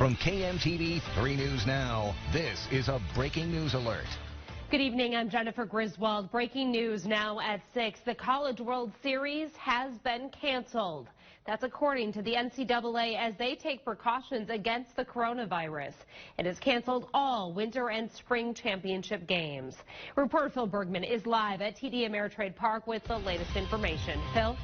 From KMTV 3 News Now, this is a breaking news alert. Good evening, I'm Jennifer Griswold. Breaking news now at 6. The College World Series has been canceled. That's according to the NCAA as they take precautions against the coronavirus. It has canceled all winter and spring championship games. Reporter Phil Bergman is live at TD Ameritrade Park with the latest information. Phil?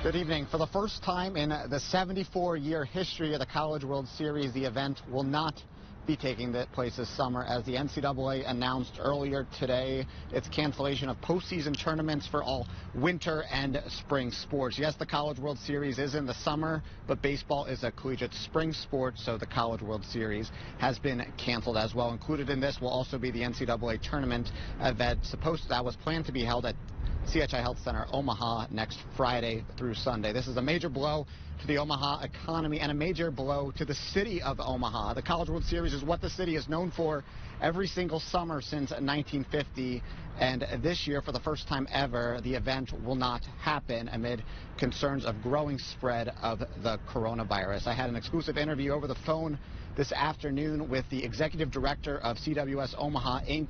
Good evening. For the first time in the 74-year history of the College World Series, the event will not be taking place this summer, as the NCAA announced earlier today its cancellation of postseason tournaments for all winter and spring sports. Yes, the College World Series is in the summer, but baseball is a collegiate spring sport, so the College World Series has been canceled as well. Included in this will also be the NCAA tournament event that was planned to be held at CHI Health Center, Omaha, next Friday through Sunday. This is a major blow to the Omaha economy and a major blow to the city of Omaha. The College World Series is what the city is known for every single summer since 1950, and this year, for the first time ever, the event will not happen amid concerns of growing spread of the coronavirus. I had an exclusive interview over the phone this afternoon with the executive director of CWS Omaha, Inc.,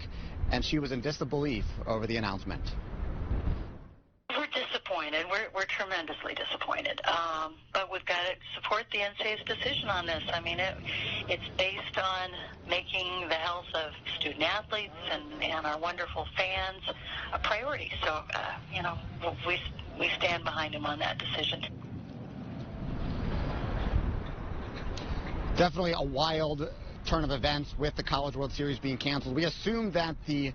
and she was in disbelief over the announcement. We're disappointed. We're tremendously disappointed. But we've got to support the NCAA's decision on this. I mean, it's based on making the health of student athletes and our wonderful fans a priority. So, we stand behind him on that decision. Definitely a wild turn of events with the College World Series being canceled. We assumed that the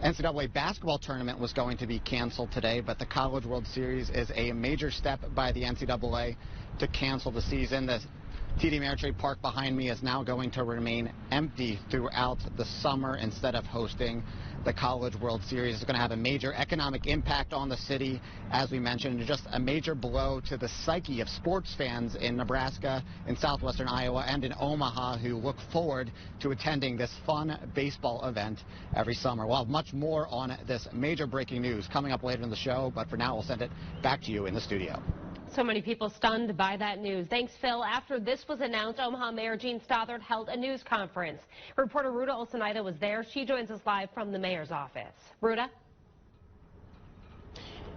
NCAA basketball tournament was going to be canceled today, but the College World Series is a major step by the NCAA to cancel the season. The TD Ameritrade Park behind me is now going to remain empty throughout the summer instead of hosting the College World Series. It's going to have a major economic impact on the city, as we mentioned, and just a major blow to the psyche of sports fans in Nebraska, in southwestern Iowa, and in Omaha who look forward to attending this fun baseball event every summer. We'll have much more on this major breaking news coming up later in the show, but for now, we'll send it back to you in the studio. So many people stunned by that news. Thanks, Phil. After this was announced, Omaha Mayor Jean Stothert held a news conference. Reporter Ruta Olsenaida was there. She joins us live from the mayor's office. Ruta?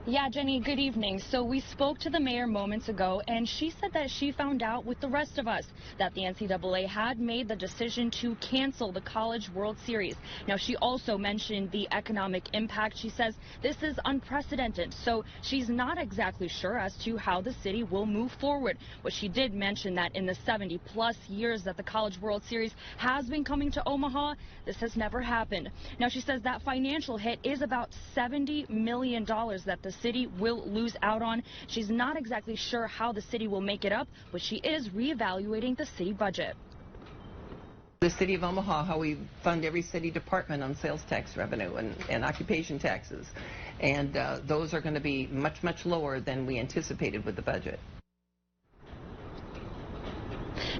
Yeah, Jenny, good evening. So we spoke to the mayor moments ago, and she said that she found out with the rest of us that the NCAA had made the decision to cancel the College World Series. Now, she also mentioned the economic impact. She says this is unprecedented, so she's not exactly sure as to how the city will move forward. But she did mention that in the 70-plus years that the College World Series has been coming to Omaha, this has never happened. Now, she says that financial hit is about $70 million that the city will lose out on. She's not exactly sure how the city will make it up, but she is reevaluating the city budget. The city of Omaha, how we fund every city department on sales tax revenue and occupation taxes, and those are going to be much, much lower than we anticipated with the budget.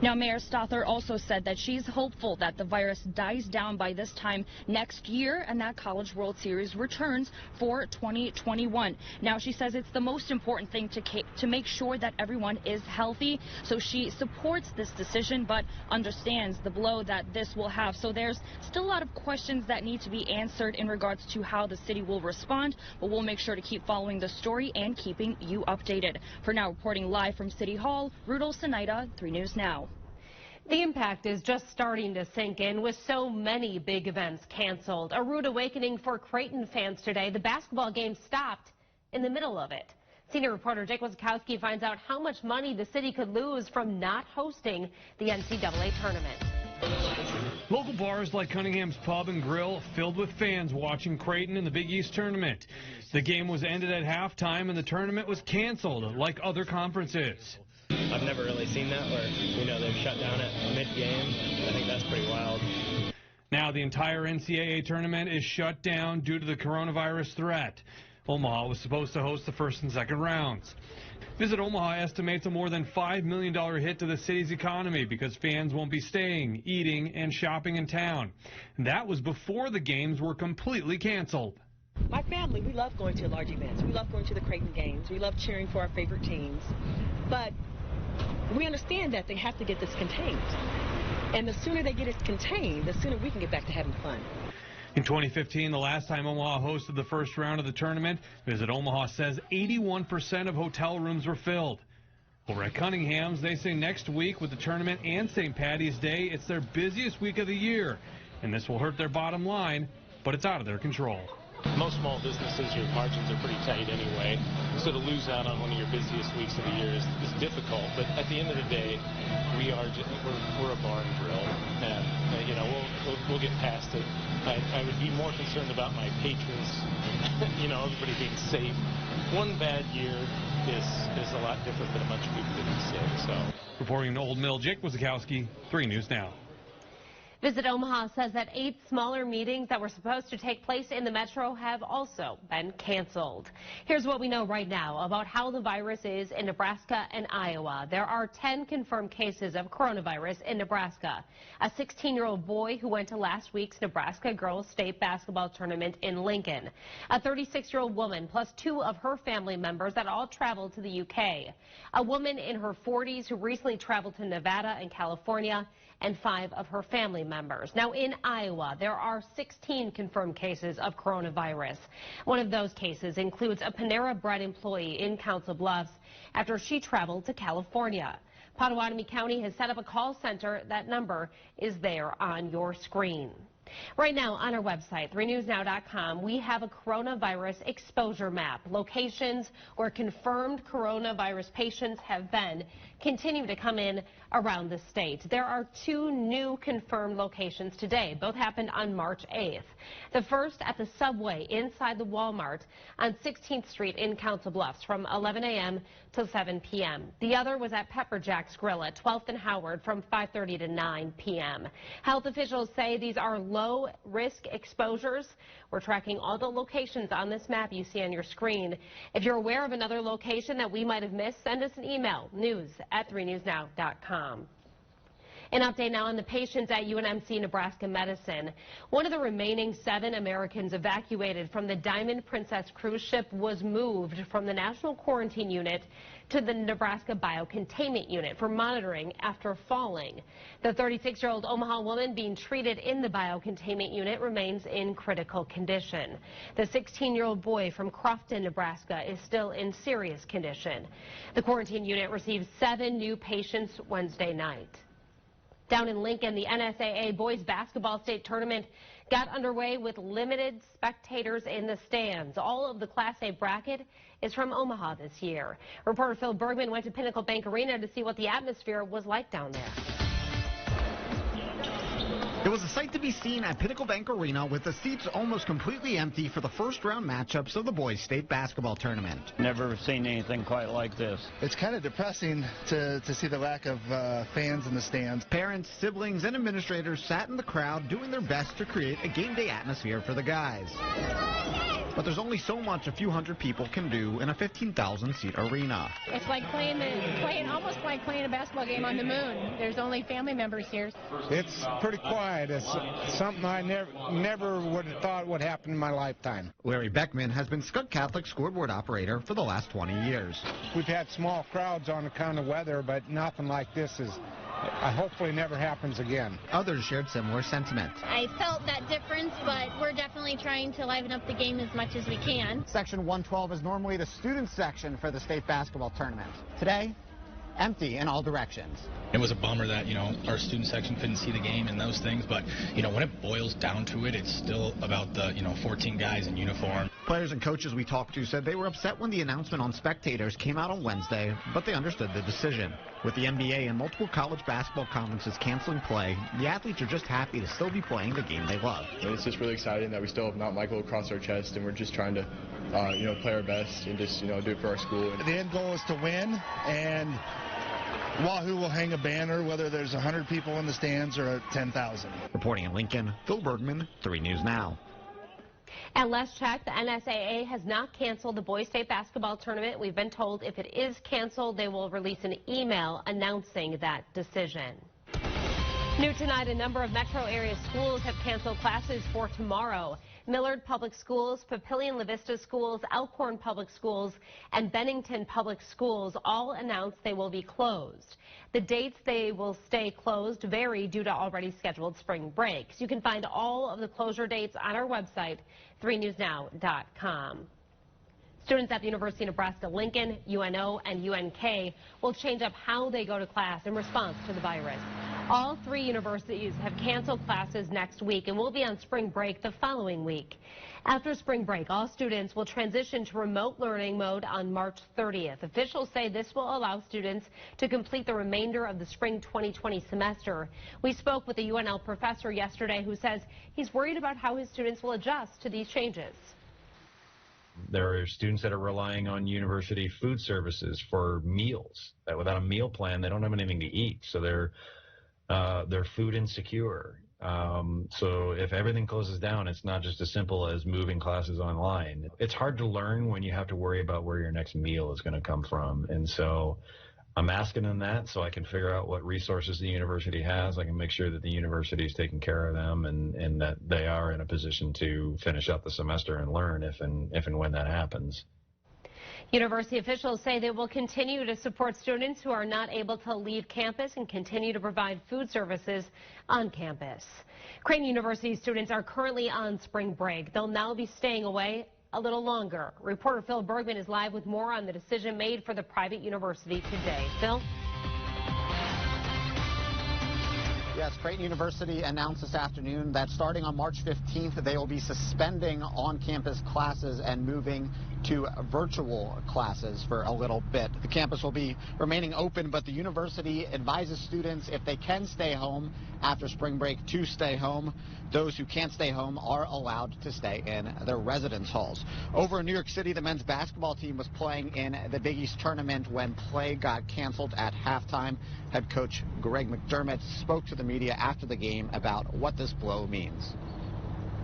Now, Mayor Stothert also said that she's hopeful that the virus dies down by this time next year and that College World Series returns for 2021. Now, she says it's the most important thing to make sure that everyone is healthy. So she supports this decision but understands the blow that this will have. So there's still a lot of questions that need to be answered in regards to how the city will respond, but we'll make sure to keep following the story and keeping you updated. For now, reporting live from City Hall, Ruta Olsenaida, 3 News Now. The impact is just starting to sink in with so many big events canceled. A rude awakening for Creighton fans today. The basketball game stopped in the middle of it. Senior reporter Jake Wazakowski finds out how much money the city could lose from not hosting the NCAA tournament. Local bars like Cunningham's Pub and Grill filled with fans watching Creighton in the Big East tournament. The game was ended at halftime and the tournament was canceled like other conferences. I've never really seen that where, they've shut down at mid-game. I think that's pretty wild. Now the entire NCAA tournament is shut down due to the coronavirus threat. Omaha was supposed to host the first and second rounds. Visit Omaha estimates a more than $5 million hit to the city's economy because fans won't be staying, eating, and shopping in town. And that was before the games were completely canceled. My family, we love going to large events. We love going to the Creighton games. We love cheering for our favorite teams. But We understand that they have to get this contained. And the sooner they get it contained, the sooner we can get back to having fun. In 2015, the last time Omaha hosted the first round of the tournament, Visit Omaha says 81% of hotel rooms were filled. Over at Cunningham's, they say next week with the tournament and St. Patty's Day, it's their busiest week of the year. And this will hurt their bottom line, but it's out of their control. Most small businesses, your margins are pretty tight anyway, so to lose out on one of your busiest weeks of the year is difficult. But at the end of the day, we're a bar and grill, and you know we'll get past it. I would be more concerned about my patrons, you know, everybody being safe. One bad year is a lot different than a bunch of people getting sick. So, reporting in Old Mill, Jake Wazikowski, 3 News Now. Visit Omaha says that 8 smaller meetings that were supposed to take place in the metro have also been canceled. Here's what we know right now about how the virus is in Nebraska and Iowa. There are 10 confirmed cases of coronavirus in Nebraska. A 16-year-old boy who went to last week's Nebraska girls state basketball tournament in Lincoln. A 36-year-old woman plus 2 of her family members that all traveled to the UK. A woman in her 40s who recently traveled to Nevada and California, and 5 of her family members. Now in Iowa, there are 16 confirmed cases of coronavirus. One of those cases includes a Panera Bread employee in Council Bluffs after she traveled to California. Potawatomi County has set up a call center. That number is there on your screen. Right now on our website, 3newsnow.com, we have a coronavirus exposure map. Locations where confirmed coronavirus patients have been continue to come in around the state. There are 2 new confirmed locations today. Both happened on March 8th. The first at the subway inside the Walmart on 16th Street in Council Bluffs from 11 a.m. to 7 p.m. The other was at Pepper Jack's Grill at 12th and Howard from 5:30 to 9 p.m. Health officials say these are low-risk exposures. We're tracking all the locations on this map you see on your screen. If you're aware of another location that we might have missed, send us an email, news@3newsnow.com. An update now on the patients at UNMC Nebraska Medicine. One of the remaining 7 Americans evacuated from the Diamond Princess cruise ship was moved from the National Quarantine Unit to the Nebraska Biocontainment Unit for monitoring after falling. The 36-year-old Omaha woman being treated in the Biocontainment Unit remains in critical condition. The 16-year-old boy from Crofton, Nebraska is still in serious condition. The quarantine unit received 7 new patients Wednesday night. Down in Lincoln, the NSAA boys basketball state tournament got underway with limited spectators in the stands. All of the Class A bracket is from Omaha this year. Reporter Phil Bergman went to Pinnacle Bank Arena to see what the atmosphere was like down there. It was a sight to be seen at Pinnacle Bank Arena with the seats almost completely empty for the first-round matchups of the boys' state basketball tournament. Never seen anything quite like this. It's kind of depressing to see the lack of fans in the stands. Parents, siblings, and administrators sat in the crowd doing their best to create a game day atmosphere for the guys. But there's only so much a few hundred people can do in a 15,000-seat arena. It's like almost like playing a basketball game on the moon. There's only family members here. It's pretty quiet. It's something I never would have thought would happen in my lifetime. Larry Beckman has been Scott Catholic scoreboard operator for the last 20 years. We've had small crowds on account of weather, but nothing like this is hopefully never happens again. Others shared similar sentiment. I felt that difference, but we're definitely trying to liven up the game as much as we can. Section 112 is normally the student section for the state basketball tournament. Today, empty in all directions. It was a bummer that, our student section couldn't see the game and those things, but, when it boils down to it, it's still about the, 14 guys in uniform. Players and coaches we talked to said they were upset when the announcement on spectators came out on Wednesday, but they understood the decision. With the NBA and multiple college basketball conferences canceling play, the athletes are just happy to still be playing the game they love. It's just really exciting that we still have Mount Michael across our chest, and we're just trying to, play our best and just, do it for our school. The end goal is to win, and Wahoo will hang a banner whether there's 100 people in the stands or 10,000. Reporting in Lincoln, Phil Bergman, 3 News Now. At last check, the NSAA has not canceled the boys' state basketball tournament. We've been told if it is canceled, they will release an email announcing that decision. New tonight, a number of metro area schools have canceled classes for tomorrow. Millard Public Schools, Papillion La Vista Schools, Elkhorn Public Schools, and Bennington Public Schools all announced they will be closed. The dates they will stay closed vary due to already scheduled spring breaks. You can find all of the closure dates on our website, 3newsnow.com. Students at the University of Nebraska-Lincoln, UNO, and UNK will change up how they go to class in response to the virus. All three universities have canceled classes next week and will be on spring break the following week. After spring break, all students will transition to remote learning mode on March 30th. Officials say this will allow students to complete the remainder of the spring 2020 semester. We spoke with a UNL professor yesterday who says he's worried about how his students will adjust to these changes. There are students that are relying on university food services for meals. That without a meal plan, they don't have anything to eat, so they're food insecure. So if everything closes down, it's not just as simple as moving classes online. It's hard to learn when you have to worry about where your next meal is going to come from. And so I'm asking them that so I can figure out what resources the university has. I can make sure that the university is taking care of them and that they are in a position to finish out the semester and learn if and when that happens. University officials say they will continue to support students who are not able to leave campus and continue to provide food services on campus. Creighton University students are currently on spring break. They'll now be staying away a little longer. Reporter Phil Bergman is live with more on the decision made for the private university today. Phil? Yes, Creighton University announced this afternoon that starting on March 15th, they will be suspending on-campus classes and moving to virtual classes for a little bit. The campus will be remaining open, but the university advises students if they can stay home after spring break to stay home. Those who can't stay home are allowed to stay in their residence halls. Over in New York City, the men's basketball team was playing in the Big East tournament when play got canceled at halftime. Head coach Greg McDermott spoke to the media after the game about what this blow means.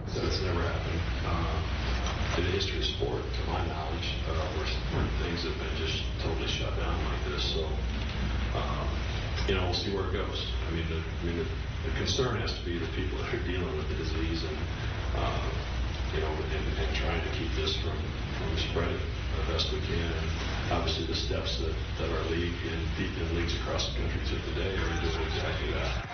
It's never happened in the history of sport, to my knowledge, where things have been just totally shut down like this. So, we'll see where it goes. The concern has to be the people that are dealing with the disease and trying to keep this from spreading the best we can. And obviously, the steps that our league and leagues across the country took today are doing exactly that.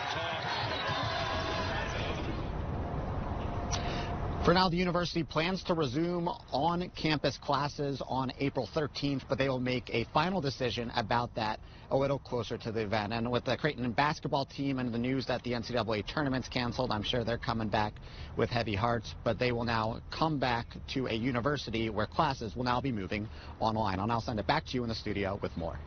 For now, the university plans to resume on-campus classes on April 13th, but they will make a final decision about that a little closer to the event. And with the Creighton basketball team and the news that the NCAA tournament's canceled, I'm sure they're coming back with heavy hearts, but they will now come back to a university where classes will now be moving online. I'll now send it back to you in the studio with more.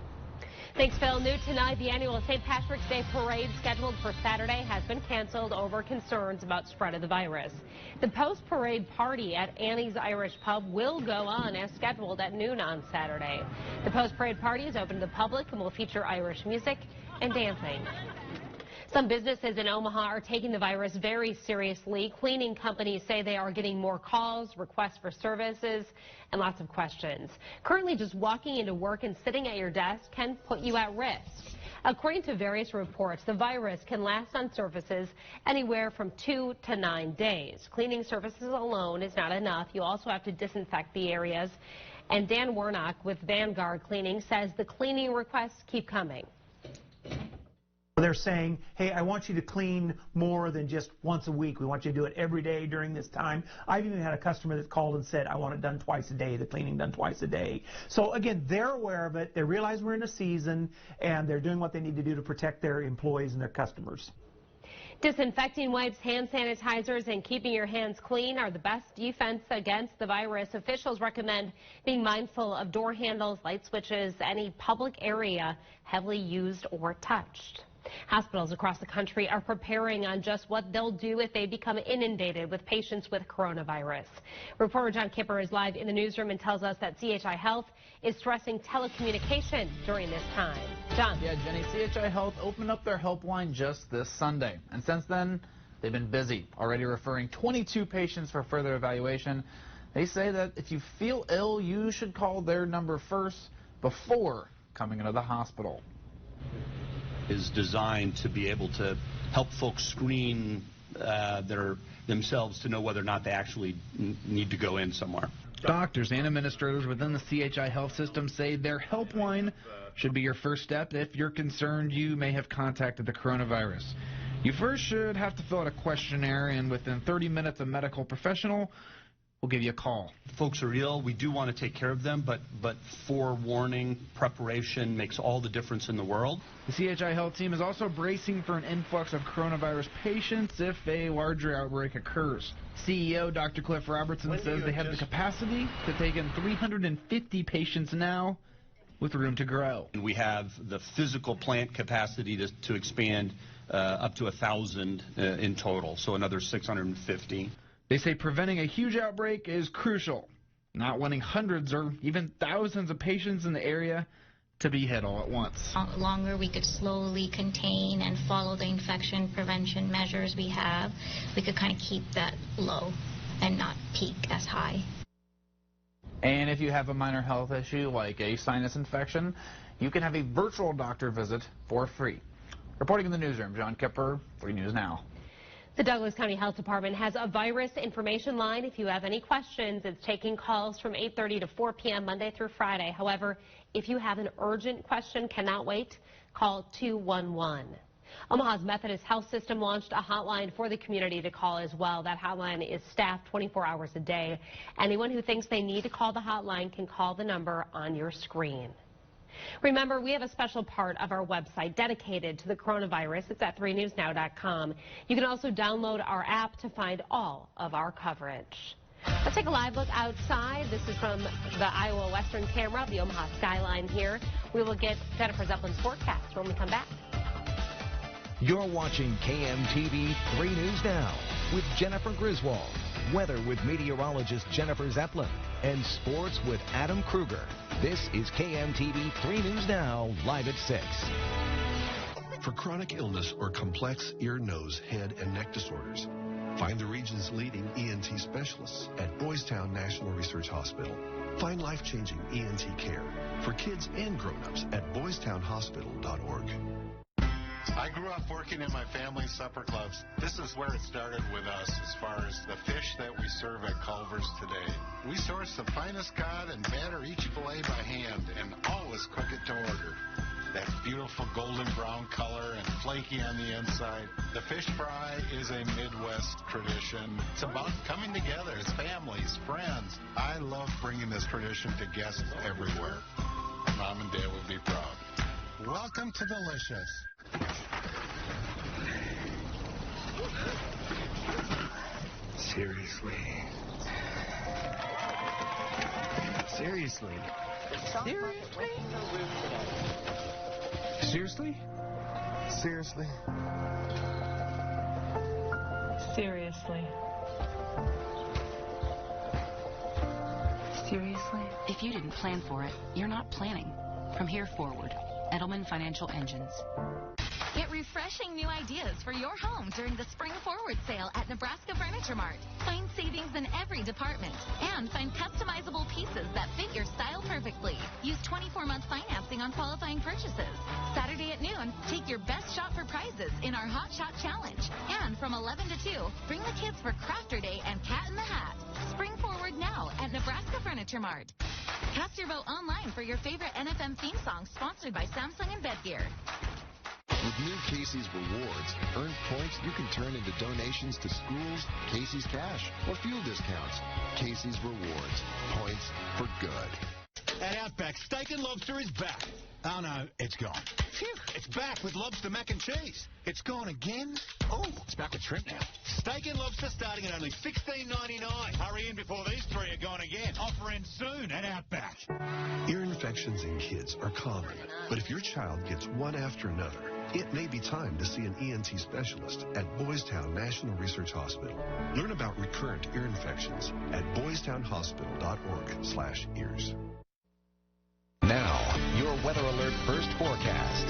Thanks, Phil. New tonight, the annual St. Patrick's Day parade scheduled for Saturday has been canceled over concerns about spread of the virus. The post-parade party at Annie's Irish Pub will go on as scheduled at noon on Saturday. The post-parade party is open to the public and will feature Irish music and dancing. Some businesses in Omaha are taking the virus very seriously. Cleaning companies say they are getting more calls, requests for services, and lots of questions. Currently, just walking into work and sitting at your desk can put you at risk. According to various reports, the virus can last on surfaces anywhere from 2 to 9 days. Cleaning surfaces alone is not enough. You also have to disinfect the areas. And Dan Warnock with Vanguard Cleaning says the cleaning requests keep coming. They're saying, hey, I want you to clean more than just once a week. We want you to do it every day during this time. I've even had a customer that called and said, I want it done twice a day, the cleaning done twice a day. So, again, they're aware of it. They realize we're in a season, and they're doing what they need to do to protect their employees and their customers. Disinfecting wipes, hand sanitizers, and keeping your hands clean are the best defense against the virus. Officials recommend being mindful of door handles, light switches, any public area heavily used or touched. Hospitals across the country are preparing on just what they'll do if they become inundated with patients with coronavirus. Reporter John Kipper is live in the newsroom and tells us that CHI Health is stressing telecommunication during this time. John. Yeah, Jenny, CHI Health opened up their helpline just this Sunday. And since then, they've been busy, already referring 22 patients for further evaluation. They say that if you feel ill, you should call their number first before coming into the hospital. Is designed to be able to help folks screen that are themselves to know whether or not they actually need to go in somewhere. Doctors and administrators within the CHI health system say their helpline should be your first step if you're concerned you may have contacted the coronavirus. You first should have to fill out a questionnaire, and within 30 minutes, a medical professional will give you a call. Folks are ill. We do want to take care of them, but forewarning, preparation makes all the difference in the world. The CHI health team is also bracing for an influx of coronavirus patients if a larger outbreak occurs. CEO Dr. Cliff Robertson says they have the capacity to take in 350 patients now, with room to grow. We have the physical plant capacity to expand up to 1,000 in total, so another 650. They say preventing a huge outbreak is crucial, not wanting hundreds or even thousands of patients in the area to be hit all at once. The longer we could slowly contain and follow the infection prevention measures we have, we could kind of keep that low and not peak as high. And if you have a minor health issue like a sinus infection, you can have a virtual doctor visit for free. Reporting in the newsroom, John Kipper, 3 News Now. The Douglas County Health Department has a virus information line. If you have any questions, it's taking calls from 8:30 to 4 p.m. Monday through Friday. However, if you have an urgent question, cannot wait, call 211. Omaha's Methodist Health System launched a hotline for the community to call as well. That hotline is staffed 24 hours a day. Anyone who thinks they need to call the hotline can call the number on your screen. Remember, we have a special part of our website dedicated to the coronavirus. It's at 3newsnow.com. You can also download our app to find all of our coverage. Let's take a live look outside. This is from the Iowa Western camera, the Omaha skyline here. We will get Jennifer Zeppelin's forecast when we come back. You're watching KMTV 3 News Now with Jennifer Griswold, weather with meteorologist Jennifer Zeppelin, and sports with Adam Kruger. This is KMTV 3 News Now, live at 6. For chronic illness or complex ear, nose, head, and neck disorders, find the region's leading ENT specialists at Boys Town National Research Hospital. Find life-changing ENT care for kids and grown-ups at boystownhospital.org. I grew up working in my family's supper clubs. This is where it started with us as far as the fish that we serve at Culver's today. We source the finest cod and batter each fillet by hand and always cook it to order. That beautiful golden brown color and flaky on the inside. The fish fry is a Midwest tradition. It's about coming together as families, friends. I love bringing this tradition to guests everywhere. Mom and Dad would be proud. Welcome to Delicious. Seriously. Seriously. Seriously? Seriously? Seriously. Seriously? If you didn't plan for it, you're not planning. From here forward, Edelman Financial Engines. Get refreshing new ideas for your home during the Spring Forward sale at Nebraska Furniture Mart. Find savings in every department and find customizable pieces that fit your style perfectly. Use 24-month financing on qualifying purchases. Saturday at noon, take your best shot for prizes in our Hot Shot Challenge. And from 11 to 2, bring the kids for Crafter Day and Cat in the Hat. Spring Forward now at Nebraska Furniture Mart. Cast your vote online for your favorite NFM theme song sponsored by Samsung and Bedgear. With new Casey's Rewards, earned points you can turn into donations to schools, Casey's Cash, or fuel discounts. Casey's Rewards. Points for good. At Outback, steak and lobster is back. Oh, no, it's gone. Phew, it's back with lobster mac and cheese. It's gone again? Oh, it's back with shrimp now. Steak and lobster starting at only $16.99. Hurry in before these three are gone again. Offer ends soon at Outback. Ear infections in kids are common, but if your child gets one after another, it may be time to see an ENT specialist at Boys Town National Research Hospital. Learn about recurrent ear infections at boystownhospital.org/ears. Now, your Weather Alert first forecast.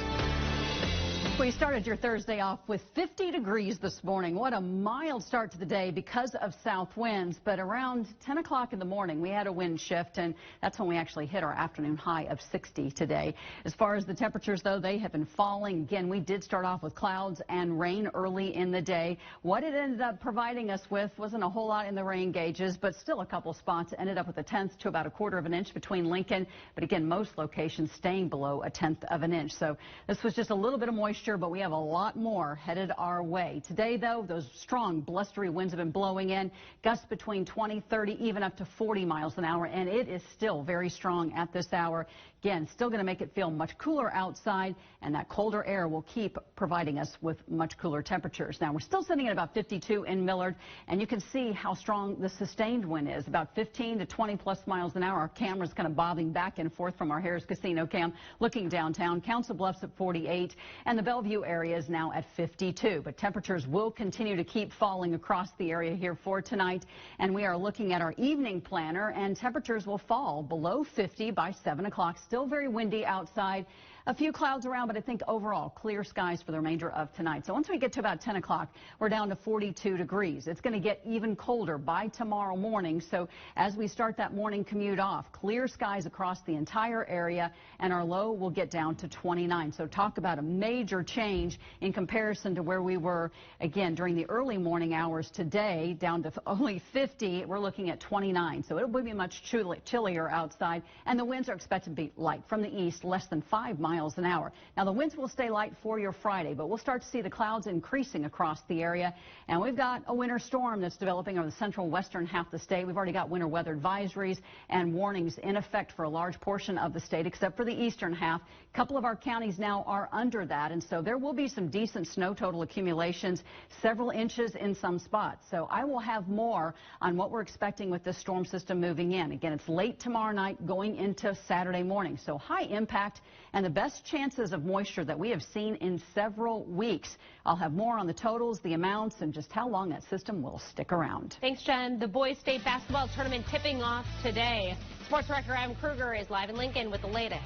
We started your Thursday off with 50 degrees this morning. What a mild start to the day because of south winds. But around 10 o'clock in the morning, we had a wind shift, and that's when we actually hit our afternoon high of 60 today. As far as the temperatures, though, they have been falling. Again, we did start off with clouds and rain early in the day. What it ended up providing us with wasn't a whole lot in the rain gauges, but still a couple spots. Ended up with a 1/10 to about 1/4 of an inch between Lincoln. But again, most locations staying below a 1/10 of an inch. So this was just a little bit of moisture, but we have a lot more headed our way. Today, though, those strong blustery winds have been blowing in, gusts between 20, 30, even up to 40 miles an hour, and it is still very strong at this hour. Again, still going to make it feel much cooler outside, and that colder air will keep providing us with much cooler temperatures. Now, we're still sitting at about 52 in Millard, and you can see how strong the sustained wind is, about 15 to 20 plus miles an hour. Our camera's kind of bobbing back and forth from our Harris Casino cam, looking downtown. Council Bluffs at 48, and the Bellevue area is now at 52. But temperatures will continue to keep falling across the area here for tonight, and we are looking at our evening planner, and temperatures will fall below 50 by 7 o'clock. Still very windy outside. A few clouds around, but I think overall clear skies for the remainder of tonight. So once we get to about 10 o'clock, we're down to 42 degrees. It's going to get even colder by tomorrow morning. So as we start that morning commute off, clear skies across the entire area, and our low will get down to 29. So talk about a major change in comparison to where we were, again, during the early morning hours today, down to only 50. We're looking at 29. So it will be much chillier outside, and the winds are expected to be light from the east, less than 5 miles an hour. Now, the winds will stay light for your Friday, but we'll start to see the clouds increasing across the area. And we've got a winter storm that's developing over the central western half of the state. We've already got winter weather advisories and warnings in effect for a large portion of the state, except for the eastern half. A couple of our counties now are under that, and so there will be some decent snow total accumulations, several inches in some spots. So I will have more on what we're expecting with this storm system moving in. Again, it's late tomorrow night going into Saturday morning, so high impact and the best chances of moisture that we have seen in several weeks. I'll have more on the totals, the amounts, and just how long that system will stick around. Thanks, Jen. The boys state basketball tournament tipping off today. Sports director Adam Kruger is live in Lincoln with the latest.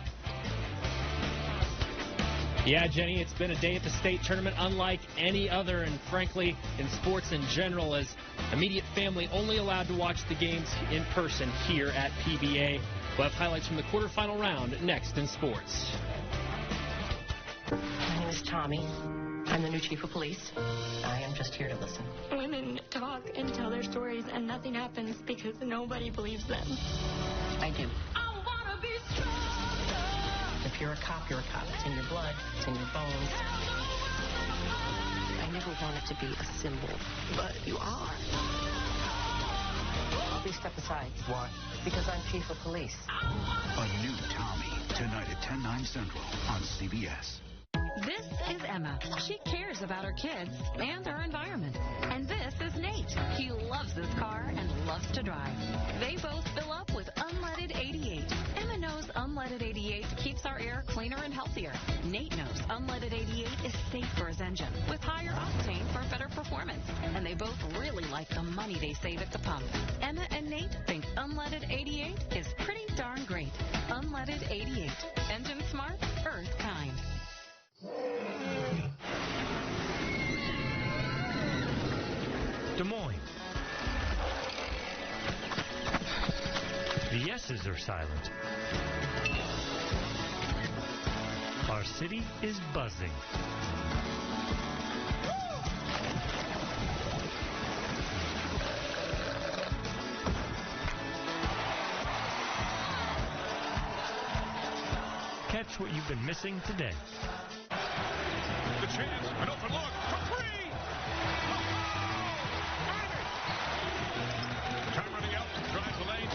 Yeah, Jenny, it's been a day at the state tournament unlike any other, and frankly, in sports in general, as immediate family only allowed to watch the games in person here at PBA. We'll have highlights from the quarterfinal round next in sports. My name is Tommy. I'm the new chief of police. I am just here to listen. Women talk and tell their stories, and nothing happens because nobody believes them. I do. If you're a cop, you're a cop. It's in your blood. It's in your bones. I never wanted to be a symbol, but you are. Please step aside. Why? Because I'm chief of police. A new Tommy, tonight at 10, 9 Central on CBS. This is Emma. She cares about her kids and our environment. And this is Nate. He loves this car and loves to drive. They both fill up with unleaded 88. Emma knows unleaded 88 keeps our air cleaner and healthier. Nate knows unleaded 88 is safe for his engine with higher octane for better performance. And they both really like the money they save at the pump. Emma and Nate think unleaded 88 is pretty darn great. Unleaded 88. Engine smart, earth kind. Des Moines. The yeses are silent. Our city is buzzing. Catch what you've been missing today. The chance, an open look for three! Time running out, drive the lane.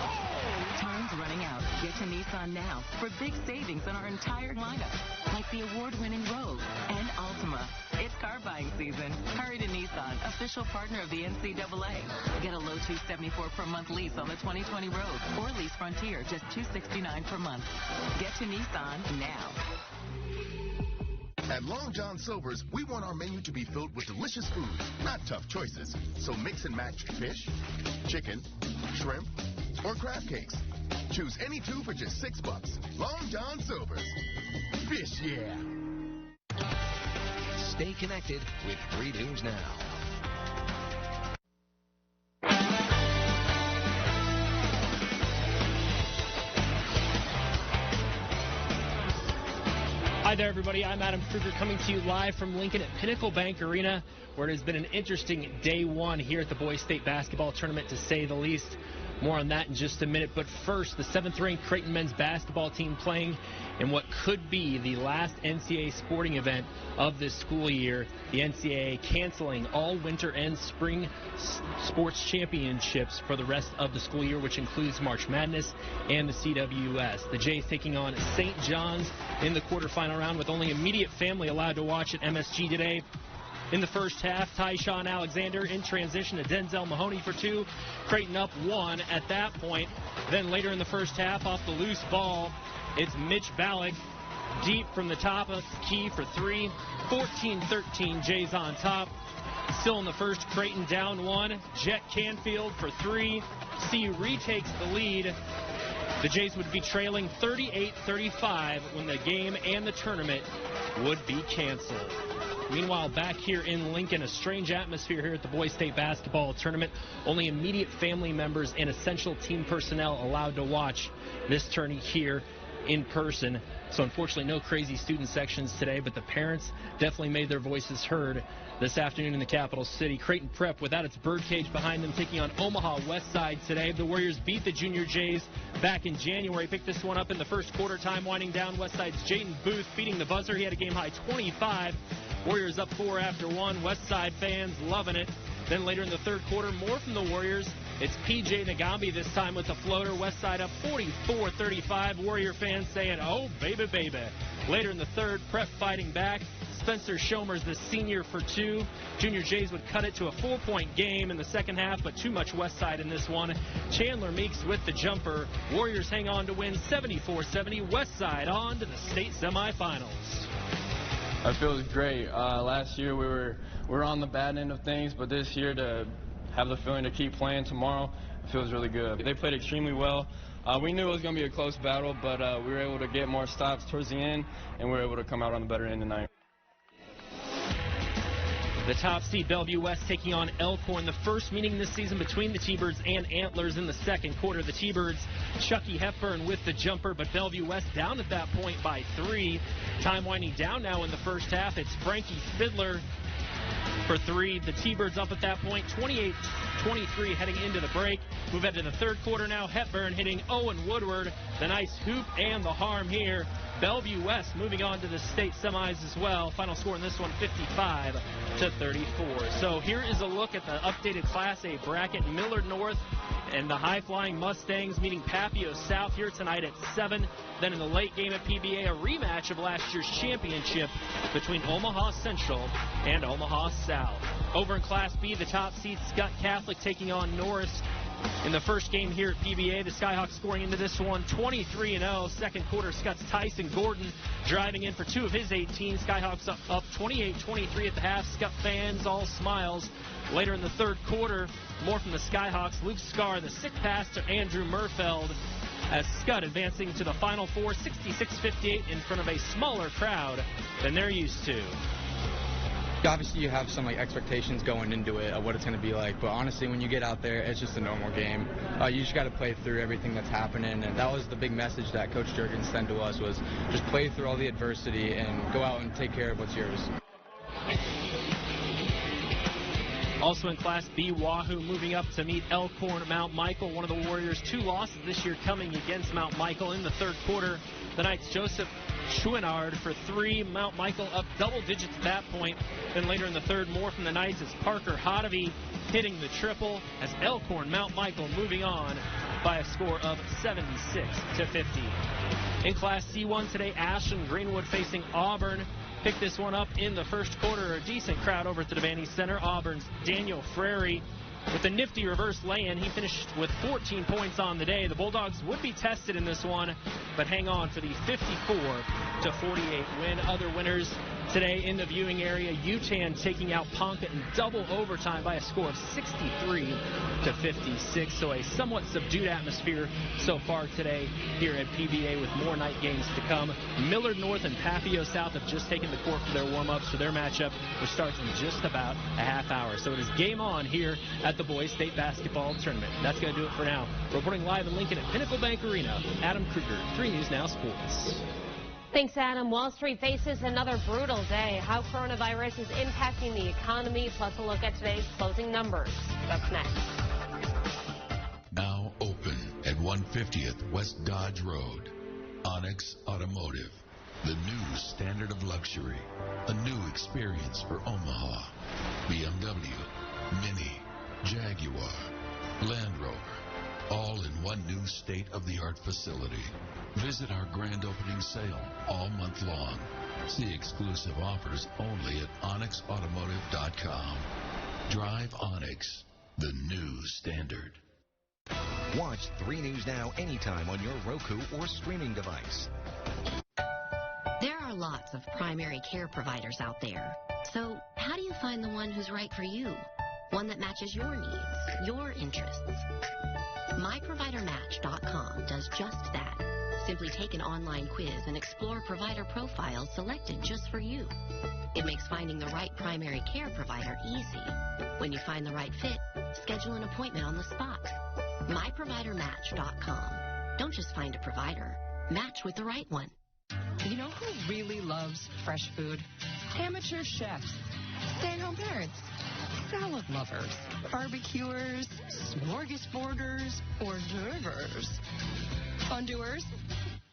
Time's running out. Get to Nissan now for big savings on our entire lineup, like the award-winning Rogue and Altima. It's car buying season. Hurry to Nissan, official partner of the NCAA. Get a low $274 per month lease on the 2020 Rogue, or lease Frontier, just $269 per month. Get to Nissan now. At Long John Silver's, we want our menu to be filled with delicious food, not tough choices. So mix and match fish, chicken, shrimp, or crab cakes. Choose any two for just $6. Long John Silver's. Fish, yeah. Stay connected with 3 News Now. Hi there, everybody. I'm Adam Kruger coming to you live from Lincoln at Pinnacle Bank Arena, where it has been an interesting day one here at the Boys State Basketball Tournament, to say the least. More on that in just a minute. But first, the 7th-ranked Creighton men's basketball team playing in what could be the last NCAA sporting event of this school year. The NCAA canceling all winter and spring sports championships for the rest of the school year, which includes March Madness and the CWS. The Jays taking on St. John's in the quarterfinal round, with only immediate family allowed to watch at MSG today. In the first half, Tyshawn Alexander in transition to Denzel Mahoney for 2. Creighton up 1 at that point. Then later in the first half, off the loose ball, it's Mitch Ballack deep from the top of the key for 3. 14-13, Jays on top. Still in the first, Creighton down 1. Jet Canfield for 3. CU retakes the lead. The Jays would be trailing 38-35 when the game and the tournament would be canceled. Meanwhile, back here in Lincoln, a strange atmosphere here at the Boys State Basketball Tournament. Only immediate family members and essential team personnel allowed to watch this tourney here in person. So unfortunately, no crazy student sections today, but the parents definitely made their voices heard this afternoon in the capital city. Creighton Prep without its birdcage behind them, taking on Omaha Westside today. The Warriors beat the Junior Jays back in January. Picked this one up in the first quarter. Time winding down. Westside's Jaden Booth beating the buzzer. He had a game-high 25. Warriors up 4 after 1. Westside fans loving it. Then later in the third quarter, more from the Warriors. It's P.J. Nagambi this time with the floater. Westside up 44-35. Warrior fans saying, oh, baby, baby. Later in the third, Prep fighting back. Spencer Schomer's the senior for 2. Junior Jays would cut it to a 4-point game in the second half, but too much Westside in this one. Chandler Meeks with the jumper. Warriors hang on to win 74-70. Westside on to the state semifinals. I feel great. Last year we were on the bad end of things, but this year to have the feeling to keep playing tomorrow, it feels really good. They played extremely well. We knew it was going to be a close battle, but we were able to get more stops towards the end, and we were able to come out on the better end tonight. The top seed Bellevue West taking on Elkhorn. The first meeting this season between the T-Birds and Antlers in the second quarter. The T-Birds, Chucky Hepburn with the jumper, but Bellevue West down at that point by 3. Time winding down now in the first half. It's Frankie Fiddler for 3. The T-Birds up at that point, 28-23 heading into the break. Move ahead to the third quarter now. Hepburn hitting Owen Woodward. The nice hoop and the harm here. Bellevue West moving on to the state semis as well. Final score in this one, 55-34. So here is a look at the updated Class A bracket. Millard North and the high-flying Mustangs meeting Papio South here tonight at 7. Then in the late game at PBA, a rematch of last year's championship between Omaha Central and Omaha South. Over in Class B, the top seed Scott Catholic taking on Norris. In the first game here at PBA, the Skyhawks scoring into this one 23-0. Second quarter, Scott's Tyson Gordon driving in for 2 of his 18. Skyhawks up 28-23 at the half. Scott fans all smiles. Later in the third quarter, more from the Skyhawks. Luke Scarr, the sick pass to Andrew Murfeld, as Scott advancing to the Final Four, 66-58 in front of a smaller crowd than they're used to. Obviously, you have some expectations going into it of what it's going to be like, but honestly, when you get out there, it's just a normal game. You just got to play through everything that's happening, and that was the big message that Coach Jurgens sent to us, was just play through all the adversity and go out and take care of what's yours. Also in Class B, Wahoo moving up to meet Elkhorn Mount Michael. One of the Warriors' 2 losses this year coming against Mount Michael in the third quarter. The Knights' Joseph Chouinard for 3. Mount Michael up double digits at that point. Then later in the third, more from the Knights as Parker Hodovy hitting the triple, as Elkhorn Mount Michael moving on by a score of 76-50. In Class C1 today, Ashland Greenwood facing Auburn. Picked this one up in the first quarter. A decent crowd over at the Devaney Center. Auburn's Daniel Frary with a nifty reverse lay-in. He finished with 14 points on the day. The Bulldogs would be tested in this one, but hang on for the 54-48 win. Other winners, Today in the viewing area, UTAN taking out Ponca in double overtime by a score of 63-56. So a somewhat subdued atmosphere so far today here at PBA with more night games to come. Millard North and Papio South have just taken the court for their warm-ups for their matchup, which starts in just about a half hour. So it is game on here at the Boys State Basketball Tournament. That's going to do it for now. Reporting live in Lincoln at Pinnacle Bank Arena, Adam Kruger, 3 News Now Sports. Thanks, Adam. Wall Street faces another brutal day. How coronavirus is impacting the economy, plus a look at today's closing numbers. That's next. Now open at 150th West Dodge Road. Onyx Automotive. The new standard of luxury. A new experience for Omaha. BMW, Mini, Jaguar, Land Rover. All in one new state-of-the-art facility. Visit our grand opening sale all month long. See exclusive offers only at onyxautomotive.com. Drive Onyx, the new standard. Watch 3 News Now anytime on your Roku or streaming device. There are lots of primary care providers out there. So how do you find the one who's right for you? One that matches your needs, your interests. MyProviderMatch.com does just that. Simply take an online quiz and explore provider profiles selected just for you. It makes finding the right primary care provider easy. When you find the right fit, schedule an appointment on the spot. MyProviderMatch.com. Don't just find a provider. Match with the right one. You know who really loves fresh food? Amateur chefs, stay-at-home parents, salad lovers, barbecuers, smorgasborders, hors d'oeuvres, fondue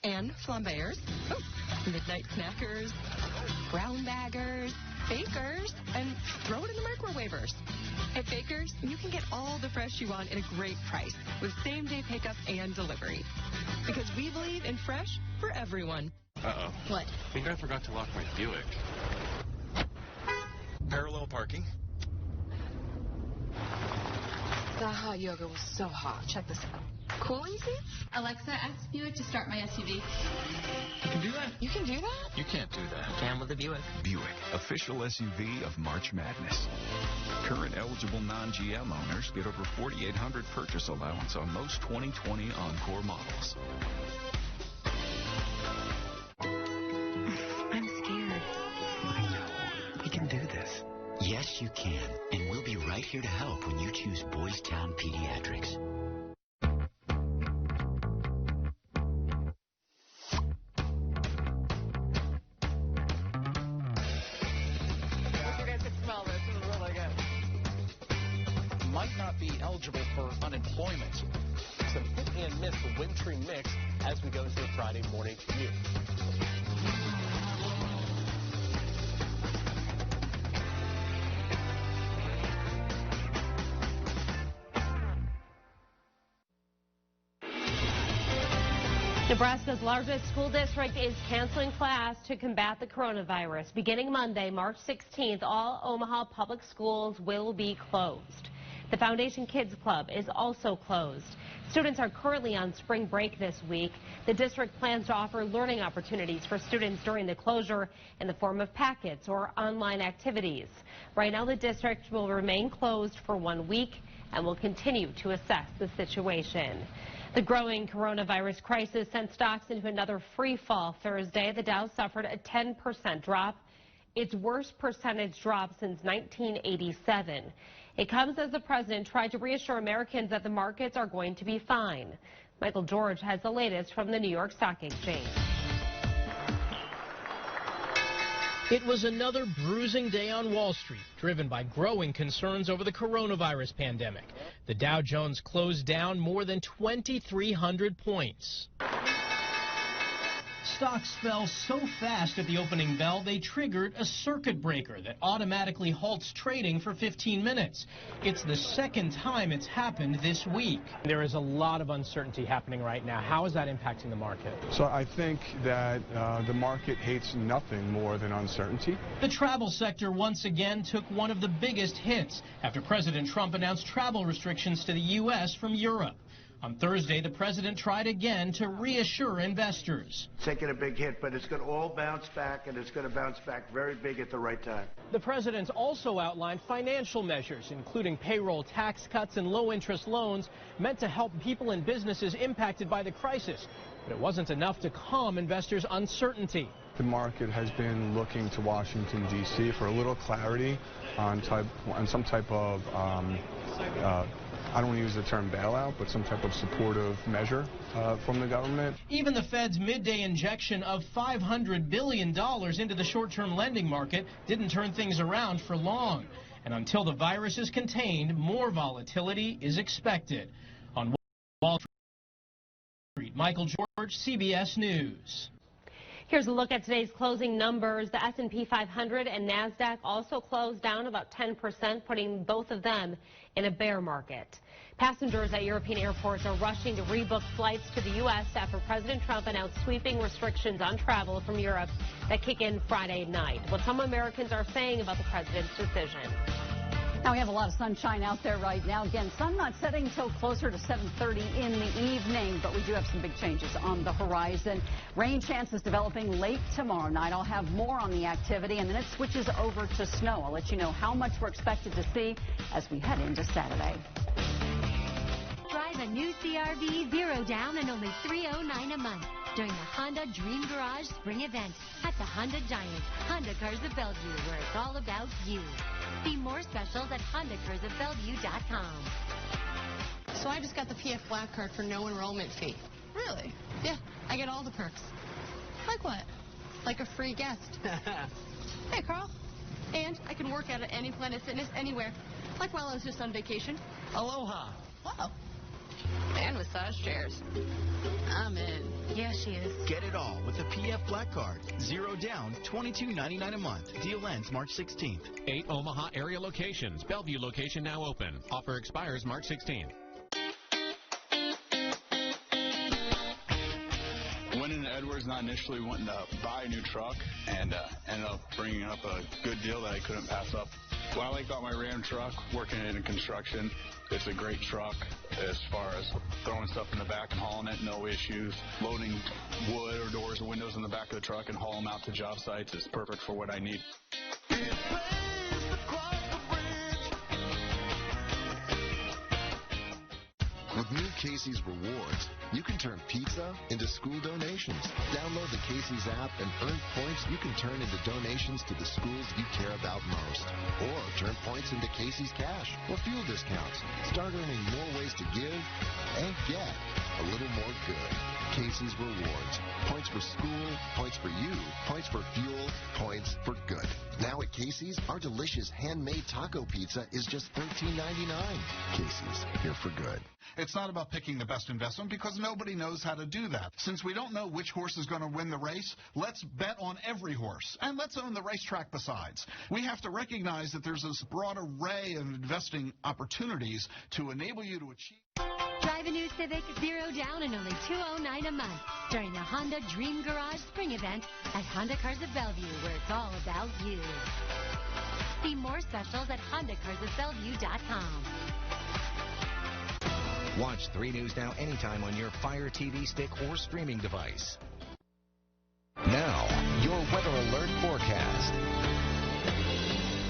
and flambeurs, midnight snackers, brown baggers, bakers, and throw it in the microwavers. At Bakers, you can get all the fresh you want at a great price with same-day pickup and delivery. Because we believe in fresh for everyone. Uh-oh. What? I think I forgot to lock my Buick. Parallel parking. The hot yoga was so hot. Check this out. Cooling seats? Alexa, ask Buick to start my SUV. You can do that? You can do that? You can't do that. Can with the Buick. Buick, official SUV of March Madness. Current eligible non-GM owners get over $4,800 purchase allowance on most 2020 Encore models. I'm scared. I know. We can do this. Yes, you can. And we'll be right here to help when you choose Boys Town Pediatrics. Might not be eligible for unemployment. Some hit and miss the wintry mix as we go into the Friday morning commute. Nebraska's largest school district is canceling class to combat the coronavirus. Beginning Monday, March 16th, all Omaha public schools will be closed. The Foundation Kids Club is also closed. Students are currently on spring break this week. The district plans to offer learning opportunities for students during the closure in the form of packets or online activities. Right now, the district will remain closed for 1 week and will continue to assess the situation. The growing coronavirus crisis sent stocks into another free fall Thursday. The Dow suffered a 10% drop, its worst percentage drop since 1987. It comes as the president tried to reassure Americans that the markets are going to be fine. Michael George has the latest from the New York Stock Exchange. It was another bruising day on Wall Street, driven by growing concerns over the coronavirus pandemic. The Dow Jones closed down more than 2,300 points. Stocks fell so fast at the opening bell, they triggered a circuit breaker that automatically halts trading for 15 minutes. It's the second time it's happened this week. There is a lot of uncertainty happening right now. How is that impacting the market? So I think that the market hates nothing more than uncertainty. The travel sector once again took one of the biggest hits after President Trump announced travel restrictions to the U.S. from Europe. On Thursday, the president tried again to reassure investors. Taking a big hit, but it's going to all bounce back, and it's going to bounce back very big at the right time. The president also outlined financial measures, including payroll tax cuts and low-interest loans meant to help people and businesses impacted by the crisis. But it wasn't enough to calm investors' uncertainty. The market has been looking to Washington, D.C. for a little clarity on some type of, I don't want to use the term bailout, but some type of supportive measure from the government. Even the Fed's midday injection of $500 billion into the short-term lending market didn't turn things around for long. And until the virus is contained, more volatility is expected. On Wall Street, Michael George, CBS News. Here's a look at today's closing numbers. The S&P 500 and NASDAQ also closed down about 10%, putting both of them in a bear market. Passengers at European airports are rushing to rebook flights to the U.S. after President Trump announced sweeping restrictions on travel from Europe that kick in Friday night. What some Americans are saying about the president's decision. Now we have a lot of sunshine out there right now. Again, sun not setting until closer to 7:30 in the evening, but we do have some big changes on the horizon. Rain chances developing late tomorrow night. I'll have more on the activity, and then it switches over to snow. I'll let you know how much we're expected to see as we head into Saturday. Drive a new CRV 0 down and only $309 a month during the Honda Dream Garage Spring Event at the Honda Giant, Honda Cars of Bellevue, where it's all about you. See more specials at HondaCarsOfBellevue.com. So I just got the PF Black Card for no enrollment fee. Really? Yeah, I get all the perks. Like what? Like a free guest. Hey, Carl. And I can work out at any Planet Fitness anywhere, like while I was just on vacation. Aloha. Wow. And massage chairs. I'm in. Yeah, she is. Get it all with the PF Black Card. 0 down, $22.99 a month. Deal ends March 16th. 8 Omaha area locations. Bellevue location now open. Offer expires March 16th. Went into Edwards not initially wanting to buy a new truck and ended up bringing up a good deal that I couldn't pass up. Well, I like about my Ram truck, working in construction. It's a great truck as far as throwing stuff in the back and hauling it, no issues. Loading wood or doors or windows in the back of the truck and hauling them out to job sites is perfect for what I need. With new Casey's Rewards, you can turn pizza into school donations. Download the Casey's app and earn points you can turn into donations to the schools you care about most. Or turn points into Casey's Cash or fuel discounts. Start earning more ways to give and get a little more good. Casey's Rewards. Points for school, points for you, points for fuel, points for good. Now at Casey's, our delicious handmade taco pizza is just $13.99. Casey's, here for good. It's not about picking the best investment because nobody knows how to do that. Since we don't know which horse is going to win the race, let's bet on every horse. And let's own the racetrack besides. We have to recognize that there's this broad array of investing opportunities to enable you to achieve. Drive a new Civic 0 down and only $209 a month during the Honda Dream Garage Spring Event at Honda Cars of Bellevue, where it's all about you. See more specials at HondaCarsOfBellevue.com. Watch 3 News Now anytime on your Fire TV stick or streaming device. Now, your weather alert forecast.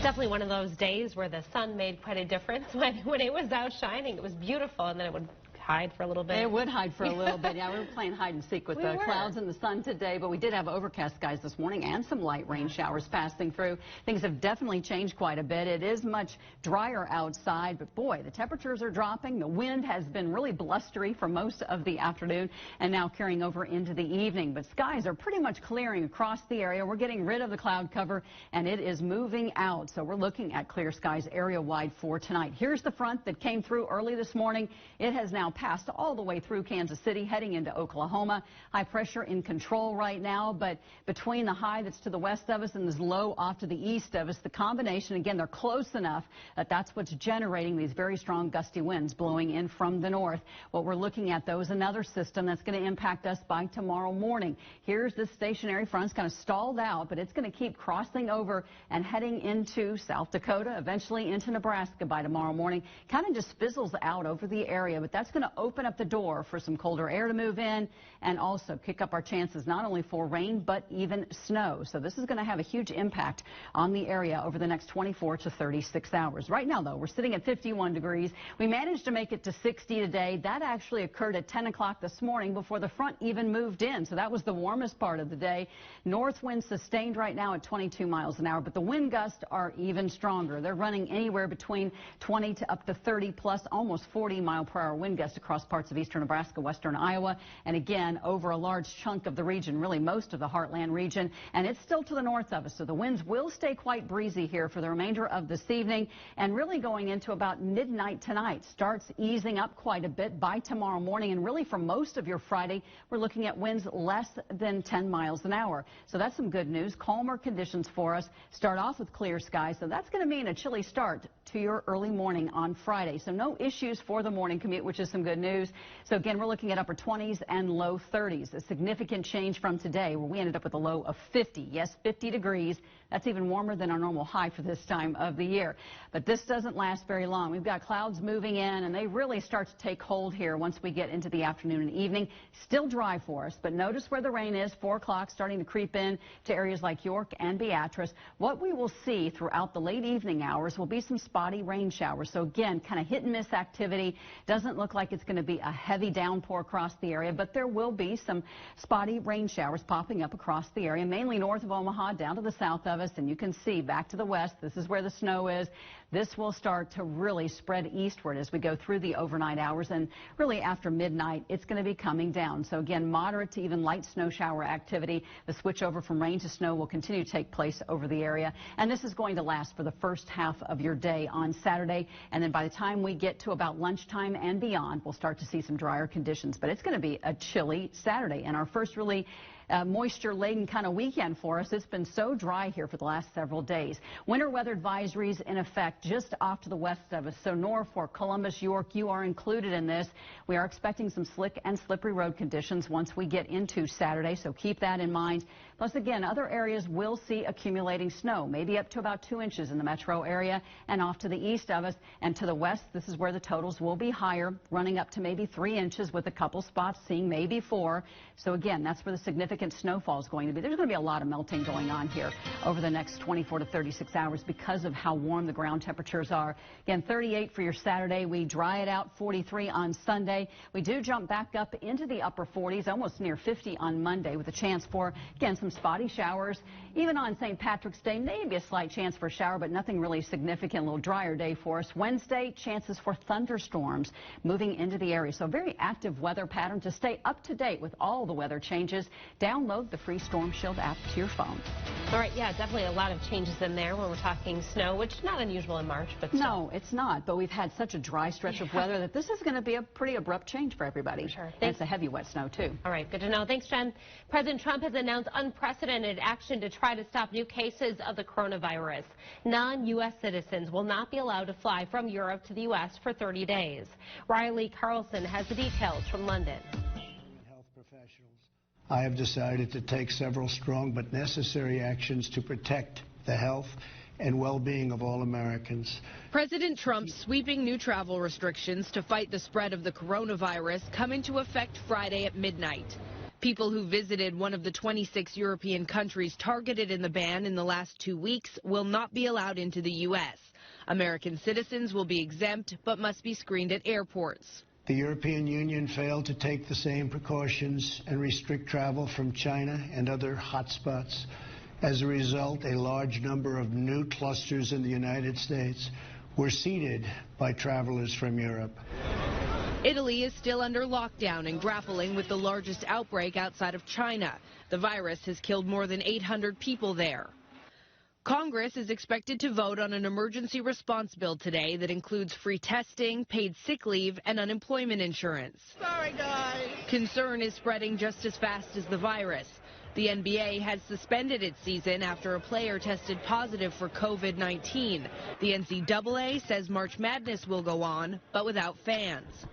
Definitely one of those days where the sun made quite a difference. When it was out shining, it was beautiful, and then it would hide for a little bit. It would hide for a little bit. Yeah, we were playing hide and seek with the clouds and the sun today, but we did have overcast skies this morning and some light rain showers passing through. Things have definitely changed quite a bit. It is much drier outside, but boy, the temperatures are dropping. The wind has been really blustery for most of the afternoon and now carrying over into the evening, but skies are pretty much clearing across the area. We're getting rid of the cloud cover and it is moving out, so we're looking at clear skies area-wide for tonight. Here's the front that came through early this morning. It has now passed all the way through Kansas City, heading into Oklahoma. High pressure in control right now, but between the high that's to the west of us and this low off to the east of us, the combination, again, they're close enough that that's what's generating these very strong gusty winds blowing in from the north. What we're looking at, though, is another system that's going to impact us by tomorrow morning. Here's this stationary front. It's kind of stalled out, but it's going to keep crossing over and heading into South Dakota, eventually into Nebraska by tomorrow morning. Kind of just fizzles out over the area, but that's going to to open up the door for some colder air to move in and also kick up our chances not only for rain but even snow. So this is going to have a huge impact on the area over the next 24 to 36 hours. Right now, though, we're sitting at 51 degrees. We managed to make it to 60 today. That actually occurred at 10 o'clock this morning before the front even moved in. So that was the warmest part of the day. North wind sustained right now at 22 miles an hour, but the wind gusts are even stronger. They're running anywhere between 20 to up to 30 plus almost 40-mile-per-hour wind gusts across parts of eastern Nebraska, western Iowa, and again over a large chunk of the region, really most of the heartland region, and it's still to the north of us, so the winds will stay quite breezy here for the remainder of this evening, and really going into about midnight tonight. Starts easing up quite a bit by tomorrow morning, and really for most of your Friday, we're looking at winds less than 10 miles an hour. So that's some good news. Calmer conditions for us. Start off with clear skies, so that's going to mean a chilly start to your early morning on Friday. So no issues for the morning commute, which is some good news. So again, we're looking at upper 20s and low 30s. A significant change from today where we ended up with a low of 50. Yes, 50 degrees. That's even warmer than our normal high for this time of the year. But this doesn't last very long. We've got clouds moving in, and they really start to take hold here once we get into the afternoon and evening. Still dry for us, but notice where the rain is. 4 o'clock starting to creep in to areas like York and Beatrice. What we will see throughout the late evening hours will be some spotty rain showers. So again, kind of hit and miss activity. Doesn't look like it's going to be a heavy downpour across the area, but there will be some spotty rain showers popping up across the area, mainly north of Omaha down to the south of us, and you can see back to the west, this is where the snow is. This will start to really spread eastward as we go through the overnight hours, and really after midnight, it's going to be coming down. So again, moderate to even light snow shower activity. The switch over from rain to snow will continue to take place over the area, and this is going to last for the first half of your day on Saturday, and then by the time we get to about lunchtime and beyond, we'll start to see some drier conditions. But it's going to be a chilly Saturday, and our first really moisture-laden kind of weekend for us. It's been so dry here for the last several days. Winter weather advisories in effect just off to the west of us. So Norfolk, Columbus, York, you are included in this. We are expecting some slick and slippery road conditions once we get into Saturday, so keep that in mind. Plus, again, other areas will see accumulating snow, maybe up to about 2 inches in the metro area and off to the east of us. And to the west, this is where the totals will be higher, running up to maybe 3 inches with a couple spots seeing maybe 4. So again, that's where the significant snowfall is going to be. There's going to be a lot of melting going on here over the next 24 to 36 hours because of how warm the ground temperatures are. Again, 38 for your Saturday. We dry it out, 43 on Sunday. We do jump back up into the upper 40s, almost near 50 on Monday, with a chance for, again, some spotty showers. Even on St. Patrick's Day, maybe a slight chance for a shower, but nothing really significant. A little drier day for us. Wednesday, chances for thunderstorms moving into the area. So a very active weather pattern. To stay up to date with all the weather changes, download the free Storm Shield app to your phone. All right, yeah, definitely a lot of changes in there when we're talking snow, which is not unusual in March, but still. No, it's not. But we've had such a dry stretch of weather that this is going to be a pretty abrupt change for everybody. For sure. And it's a heavy wet snow, too. All right, good to know. Thanks, Jen. President Trump has announced unprecedented action to try to stop new cases of the coronavirus. Non-U.S. citizens will not be allowed to fly from Europe to the U.S. for 30 days. Riley Carlson has the details from London. I have decided to take several strong but necessary actions to protect the health and well-being of all Americans. President Trump's sweeping new travel restrictions to fight the spread of the coronavirus come into effect Friday at midnight. People who visited one of the 26 European countries targeted in the ban in the last 2 weeks will not be allowed into the U.S. American citizens will be exempt but must be screened at airports. The European Union failed to take the same precautions and restrict travel from China and other hotspots. As a result, a large number of new clusters in the United States were seeded by travelers from Europe. Italy is still under lockdown and grappling with the largest outbreak outside of China. The virus has killed more than 800 people there. Congress is expected to vote on an emergency response bill today that includes free testing, paid sick leave, and unemployment insurance. Sorry, guys. Concern is spreading just as fast as the virus. The NBA has suspended its season after a player tested positive for COVID-19. The NCAA says March Madness will go on, but without fans.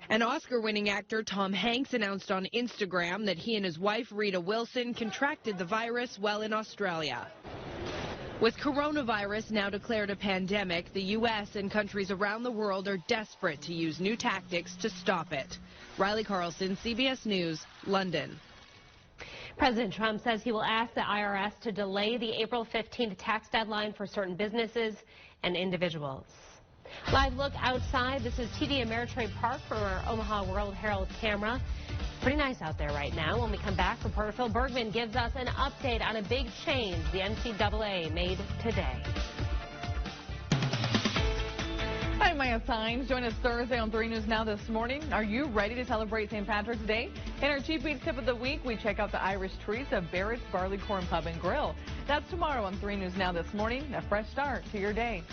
An Oscar-winning actor, Tom Hanks, announced on Instagram that he and his wife, Rita Wilson, contracted the virus while in Australia. With coronavirus now declared a pandemic, the U.S. and countries around the world are desperate to use new tactics to stop it. Riley Carlson, CBS News, London. President Trump says he will ask the IRS to delay the April 15th tax deadline for certain businesses and individuals. Live look outside. This is TD Ameritrade Park for our Omaha World Herald camera. Pretty nice out there right now. When we come back, reporter Phil Bergman gives us an update on a big change the NCAA made today. I'm Maya Sines. Join us Thursday on 3 News Now this morning. Are you ready to celebrate St. Patrick's Day? In our Cheap Beats tip of the week, we check out the Irish treats of Barrett's Barley Corn Pub and Grill. That's tomorrow on 3 News Now this morning. A fresh start to your day.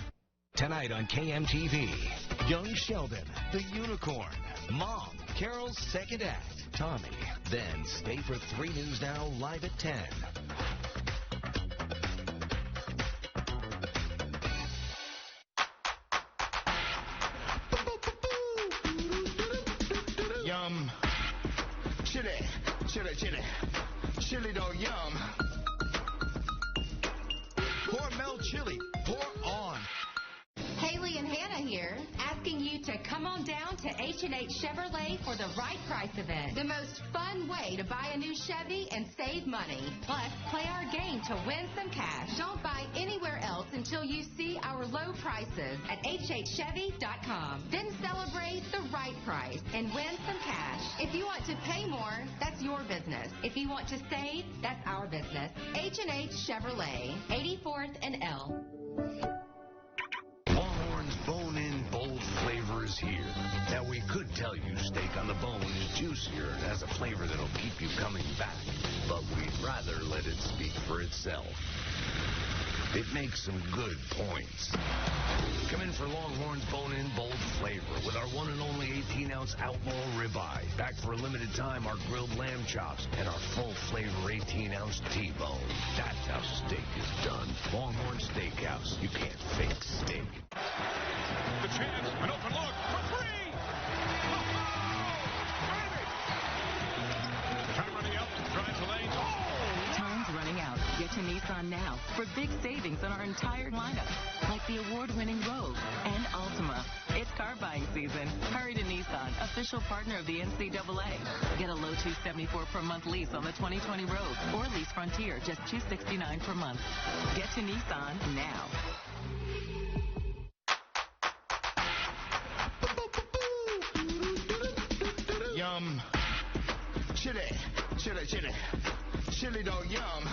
Tonight on KMTV, young Sheldon, the unicorn, Mom, Carol's second act, Tommy. Then stay for 3 News Now live at 10. Yum. Chili, chili, chili. Chili dog yum. Pour Mel chili. Pour on. Haley and Hannah here, asking you to come on down to H&H Chevrolet for the Right Price event. The most fun way to buy a new Chevy and save money. Plus, play our game to win some cash. Don't buy anywhere else until you see our low prices at hhchevy.com. Then celebrate the right price and win some cash. If you want to pay more, that's your business. If you want to save, that's our business. H&H Chevrolet, 84th and L. Longhorn's bone-in bold flavor is here. Now, we could tell you steak on the bone is juicier and has a flavor that'll keep you coming back, but we'd rather let it speak for itself. It makes some good points. Come in for Longhorn's bone-in bold flavor with our one and only 18-ounce Outlaw ribeye. Back for a limited time, our grilled lamb chops and our full-flavor 18-ounce T-bone. That's how steak is done. Longhorn Steakhouse. You can't fake steak. The chance, an open look for three! Time running out, drives the lane. Time's running out. Get to Nissan now for big savings on our entire lineup, like the award-winning Rogue and Altima. It's car buying season. Hurry to Nissan, official partner of the NCAA. Get a low $274 per month lease on the 2020 Rogue or lease Frontier, just $269 per month. Get to Nissan now. Yum. Chili, chili, chili. Chili dog yum.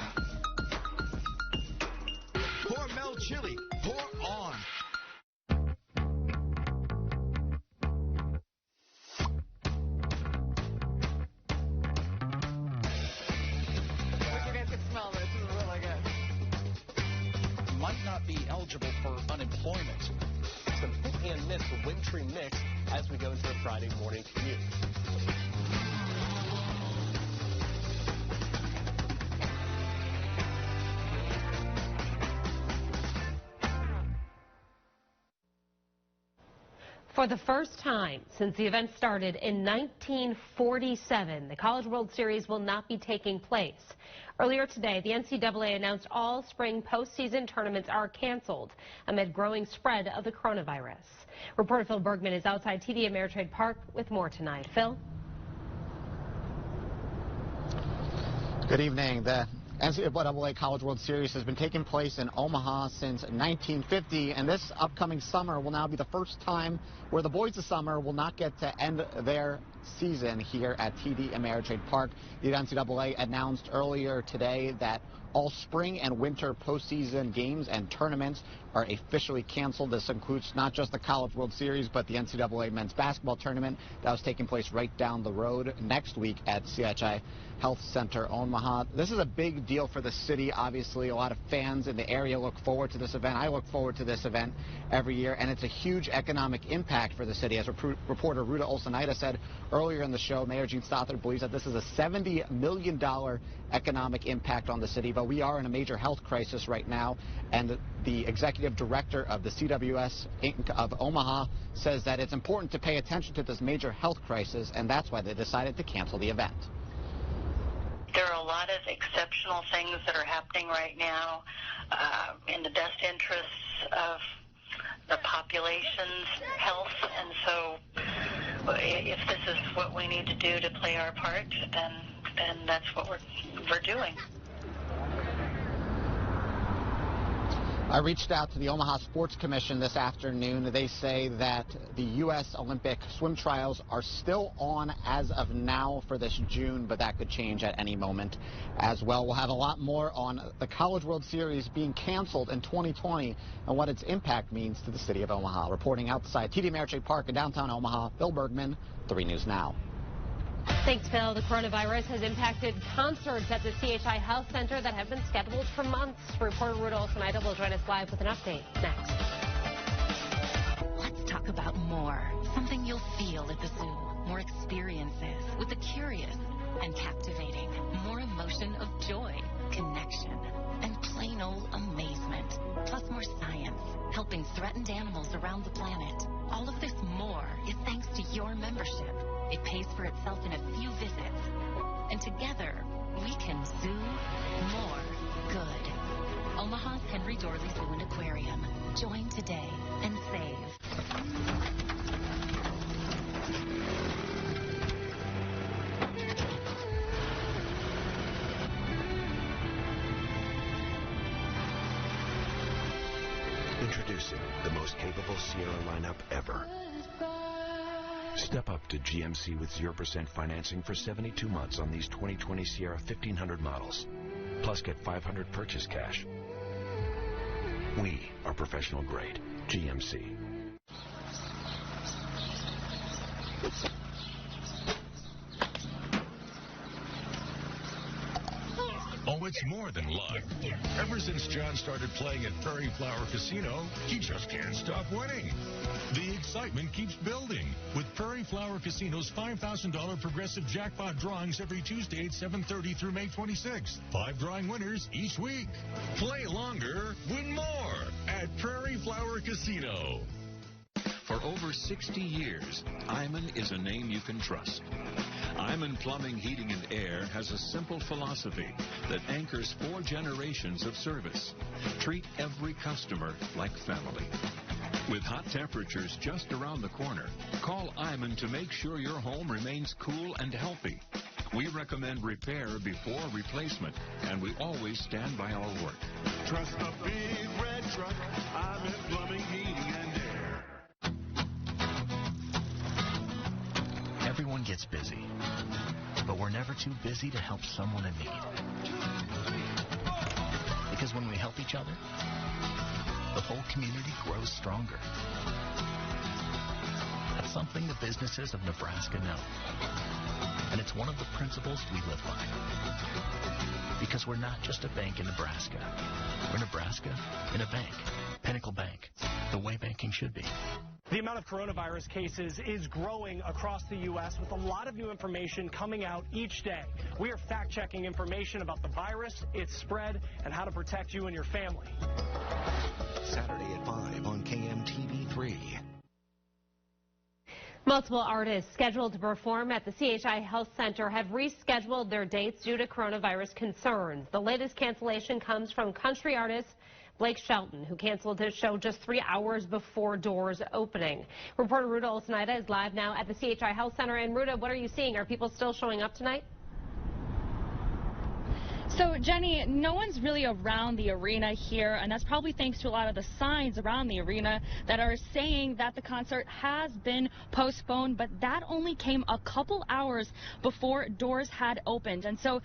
Pour Mel chili. Pour on. I wish you guys could smell this. This is really good. Might not be eligible for unemployment. Some hit and miss, the wintry mix as we go into the Friday morning commute. For the first time since the event started in 1947, the College World Series will not be taking place. Earlier today, the NCAA announced all spring postseason tournaments are canceled amid growing spread of the coronavirus. Reporter Phil Bergman is outside TD Ameritrade Park with more tonight. Phil? Good evening. The NCAA College World Series has been taking place in Omaha since 1950, and this upcoming summer will now be the first time where the boys of summer will not get to end their season here at TD Ameritrade Park. The NCAA announced earlier today that all spring and winter postseason games and tournaments are officially canceled. This includes not just the College World Series, but the NCAA men's basketball tournament that was taking place right down the road next week at CHI Health Center Omaha. This is a big deal for the city. Obviously, a lot of fans in the area look forward to this event. I look forward to this event every year, and it's a huge economic impact for the city. As reporter Ruta Olsonida said earlier in the show, Mayor Gene Stothard believes that this is a $70 million economic impact on the city, but we are in a major health crisis right now, and the executive director of the CWS Inc. of Omaha says that it's important to pay attention to this major health crisis, and that's why they decided to cancel the event. There are a lot of exceptional things that are happening right now in the best interests of the population's health, and so if this is what we need to do to play our part, then that's what we're doing. I reached out to the Omaha Sports Commission this afternoon. They say that the U.S. Olympic swim trials are still on as of now for this June, but that could change at any moment as well. We'll have a lot more on the College World Series being canceled in 2020 and what its impact means to the city of Omaha. Reporting outside TD Ameritrade Park in downtown Omaha, Bill Bergman, 3 News Now. Thanks, Phil. The coronavirus has impacted concerts at the CHI Health Center that have been scheduled for months. Reporter Renewal tonight will join us live with an update next. Let's talk about more. Something you'll feel at the zoo. More experiences with the curious and captivating. More emotion of joy, connection, and plain old amazement. Plus more science, helping threatened animals around the planet. All of this more is thanks to your membership. It pays for itself in a few visits. And together, we can zoo more good. Omaha's Henry Dorley Zoo and Aquarium. Join today and save. Introducing the most capable Sierra lineup ever. Step up to GMC with 0% financing for 72 months on these 2020 Sierra 1500 models. Plus get $500 purchase cash. We are professional grade. GMC. Oh, it's more than luck. Ever since John started playing at Prairie Flower Casino, he just can't stop winning. The excitement keeps building with Prairie Flower Casino's $5,000 progressive jackpot drawings every Tuesday at 7:30 through May 26th. 5 drawing winners each week. Play longer, win more at Prairie Flower Casino. For over 60 years, Iman is a name you can trust. Iman Plumbing, Heating, and Air has a simple philosophy that anchors 4 generations of service. Treat every customer like family. With hot temperatures just around the corner, call Iman to make sure your home remains cool and healthy. We recommend repair before replacement, and we always stand by our work. Trust the big red truck, Iman Plumbing, Heating, and Air. Everyone gets busy, but we're never too busy to help someone in need. Because when we help each other, the whole community grows stronger. That's something the businesses of Nebraska know. And it's one of the principles we live by. Because we're not just a bank in Nebraska. We're Nebraska in a bank. Pinnacle Bank, the way banking should be. The amount of coronavirus cases is growing across the U.S. with a lot of new information coming out each day. We are fact-checking information about the virus, its spread, and how to protect you and your family. Saturday at 5 on KMTV 3. Multiple artists scheduled to perform at the CHI Health Center have rescheduled their dates due to coronavirus concerns. The latest cancellation comes from country artist Blake Shelton, who canceled his show just 3 hours before doors opening. Reporter Ruta Olsnaida is live now at the CHI Health Center. And Ruta, what are you seeing? Are people still showing up tonight? So, Jenny, no one's really around the arena here, and that's probably thanks to a lot of the signs around the arena that are saying that the concert has been postponed, but that only came a couple hours before doors had opened. And so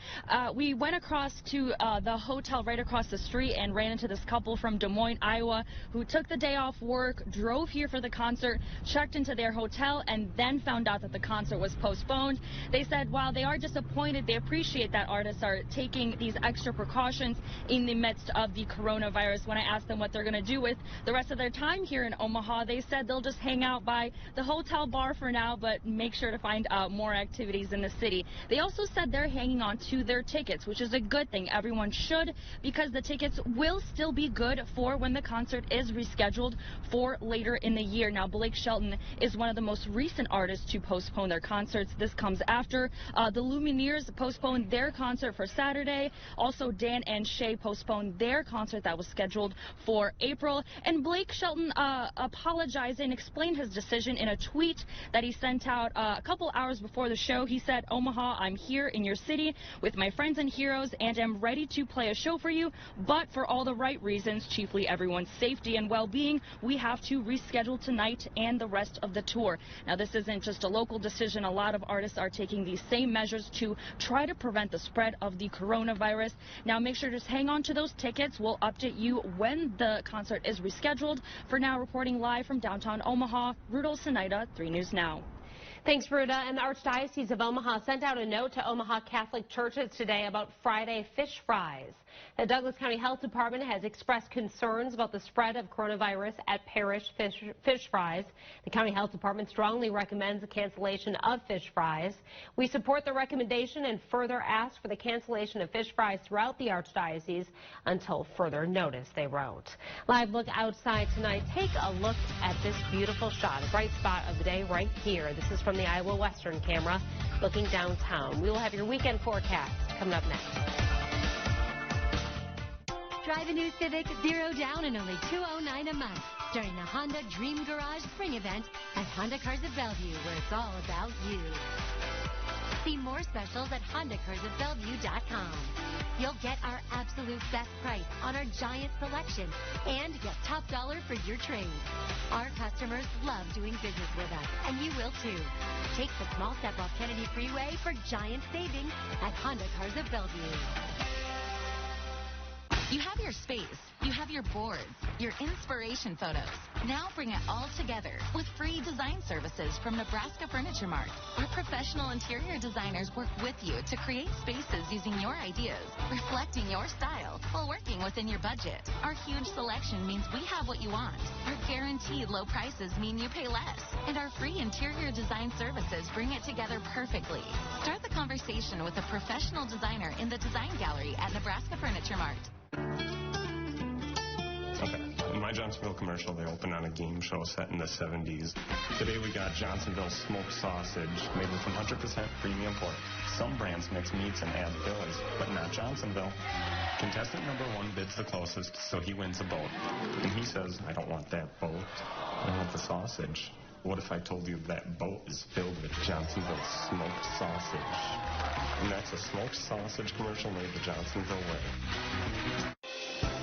we went across to the hotel right across the street and ran into this couple from Des Moines, Iowa, who took the day off work, drove here for the concert, checked into their hotel, and then found out that the concert was postponed. They said while they are disappointed, they appreciate that artists are taking taking these extra precautions in the midst of the coronavirus. When I asked them what they're going to do with the rest of their time here in Omaha, they said they'll just hang out by the hotel bar for now, but make sure to find more activities in the city. They also said they're hanging on to their tickets, which is a good thing. Everyone should, because the tickets will still be good for when the concert is rescheduled for later in the year. Now, Blake Shelton is one of the most recent artists to postpone their concerts. This comes after the Lumineers postponed their concert for Saturday. Also, Dan and Shay postponed their concert that was scheduled for April. And Blake Shelton apologized and explained his decision in a tweet that he sent out a couple hours before the show. He said, "Omaha, I'm here in your city with my friends and heroes, and am ready to play a show for you, but for all the right reasons, chiefly everyone's safety and well-being, we have to reschedule tonight and the rest of the tour." Now, this isn't just a local decision. A lot of artists are taking these same measures to try to prevent the spread of the coronavirus. Now, make sure to just hang on to those tickets. We'll update you when the concert is rescheduled. For now, reporting live from downtown Omaha, Rudolph Sinaida, 3 News Now. Thanks, Ruda. And the Archdiocese of Omaha sent out a note to Omaha Catholic churches today about Friday fish fries. The Douglas County Health Dept.has has expressed concerns about the spread of coronavirus at parish fish fries. The County Health Department strongly recommends the cancellation of fish fries. "We support the recommendation and further ask for the cancellation of fish fries throughout the Archdiocese until further notice," they wrote. Live look outside tonight. Take a look at this beautiful shot, a bright spot of the day right here. This is from the Iowa Western camera looking downtown. We will have your weekend forecast coming up next. Drive a new Civic 0 down and only $209 a month during the Honda Dream Garage Spring Event at Honda Cars of Bellevue, where it's all about you. See more specials at HondaCarsOfBellevue.com. You'll get our absolute best price on our giant selection and get top dollar for your trade. Our customers love doing business with us, and you will too. Take the small step off Kennedy Freeway for giant savings at Honda Cars of Bellevue. You have your space, you have your boards, your inspiration photos. Now bring it all together with free design services from Nebraska Furniture Mart. Our professional interior designers work with you to create spaces using your ideas, reflecting your style, while working within your budget. Our huge selection means we have what you want. Our guaranteed low prices mean you pay less. And our free interior design services bring it together perfectly. Start the conversation with a professional designer in the Design Gallery at Nebraska Furniture Mart. Okay, my Johnsonville commercial, they opened on a game show set in the 70s. Today we got Johnsonville smoked sausage made with 100% premium pork. Some brands mix meats and add fillers, but not Johnsonville. Contestant number 1 bids the closest, so he wins a boat. And he says, "I don't want that boat, I want the sausage." What if I told you that boat is filled with Johnsonville smoked sausage? And that's a smoked sausage commercial made the Johnsonville way.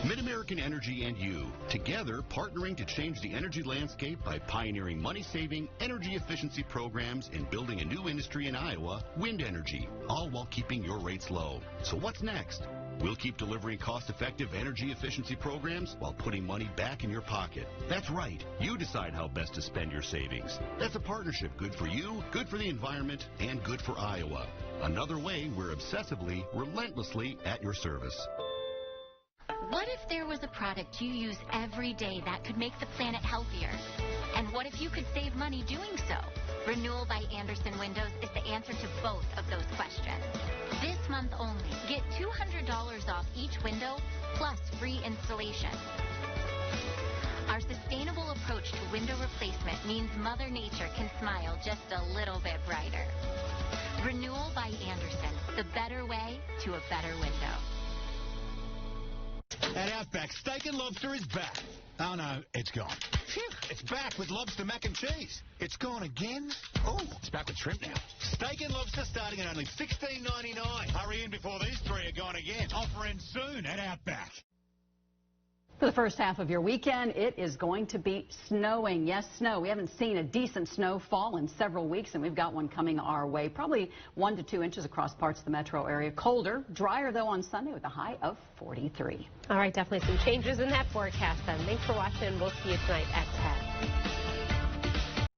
Mid-American Energy and you, together partnering to change the energy landscape by pioneering money-saving, energy efficiency programs and building a new industry in Iowa, wind energy, all while keeping your rates low. So what's next? We'll keep delivering cost-effective energy efficiency programs while putting money back in your pocket. That's right. You decide how best to spend your savings. That's a partnership good for you, good for the environment, and good for Iowa. Another way we're obsessively, relentlessly at your service. What if there was a product you use every day that could make the planet healthier? And what if you could save money doing so? Renewal by Andersen Windows is the answer to both of those questions. This month only, get $200 off each window, plus free installation. Our sustainable approach to window replacement means Mother Nature can smile just a little bit brighter. Renewal by Andersen, the better way to a better window. At Outback, Steak and Lobster is back. Oh, no, it's gone. Phew, it's back with lobster mac and cheese. It's gone again? Oh, it's back with shrimp now. Steak and Lobster starting at only $16.99. Hurry in before these 3 are gone again. Offer ends soon at Outback. For the first half of your weekend, it is going to be snowing. Yes, snow. We haven't seen a decent snowfall in several weeks, and we've got one coming our way. Probably 1 to 2 inches across parts of the metro area. Colder, drier, though, on Sunday with a high of 43. All right, definitely some changes in that forecast then. Thanks for watching. We'll see you tonight at 10.